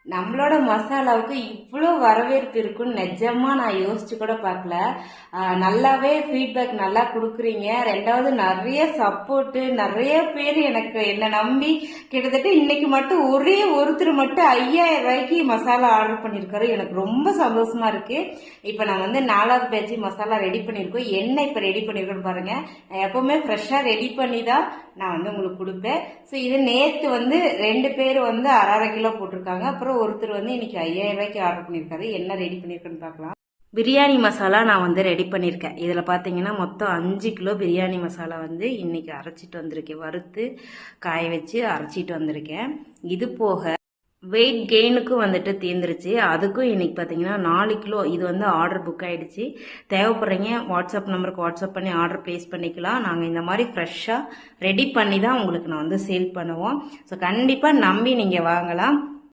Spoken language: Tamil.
நம்மளோட மசாலாவுக்கு இவ்வளோ வரவேற்பு இருக்குன்னு நிஜமா நான் யோசிச்சு கூட பார்க்கல. நல்லாவே ஃபீட்பேக் நல்லா கொடுக்குறீங்க. ரெண்டாவது நிறைய சப்போர்ட்டு, நிறைய பேர் எனக்கு என்ன நம்பி கிட்டத்தட்ட இன்னைக்கு மட்டும் ஒரே ஒருத்தர் மட்டும் 5000 ரூபாய்க்கு மசாலா ஆர்டர் பண்ணியிருக்காரு. எனக்கு ரொம்ப சந்தோஷமா இருக்கு. இப்போ நான் வந்து 4வது பேட்ச் மசாலா ரெடி பண்ணியிருக்கோம். என்ன இப்போ ரெடி பண்ணியிருக்கோன்னு பாருங்க. நான் எப்பவுமே ஃப்ரெஷ்ஷாக ரெடி பண்ணி தான் நான் வந்து உங்களுக்கு கொடுப்பேன். ஸோ இது நேற்று வந்து 2 பேர் வந்து அரை கிலோ போட்டிருக்காங்க. அப்புறம் ஒருத்தர் வந்து இன்னைக்கு 5000 ரூபாய்க்கு ஆர்டர் பண்ணியிருக்காரு. என்ன ரெடி பண்ணியிருக்கேன்னு பார்க்கலாம். பிரியாணி மசாலா நான் வந்து ரெடி பண்ணியிருக்கேன். இதில் பார்த்தீங்கன்னா மொத்தம் 5 கிலோ பிரியாணி மசாலா வந்து இன்னைக்கு அரைச்சிட்டு வந்திருக்கேன். வறுத்து காய வச்சு அரைச்சிட்டு வந்திருக்கேன். இது போக வெயிட் கெயினுக்கும் வந்துட்டு தீர்ந்துருச்சு. அதுக்கும் இன்னைக்கு பார்த்தீங்கன்னா 4 கிலோ இது வந்து ஆர்டர் புக் ஆயிடுச்சு. தேவைப்படுறீங்க வாட்ஸ்அப் நம்பருக்கு வாட்ஸ்அப் பண்ணி ஆர்டர் பிளேஸ் பண்ணிக்கலாம். நாங்கள் இந்த மாதிரி ஃப்ரெஷ்ஷாக ரெடி பண்ணி தான் உங்களுக்கு நான் வந்து சேல் பண்ணுவோம். ஸோ கண்டிப்பாக நம்பி நீங்கள் வாங்கலாம்.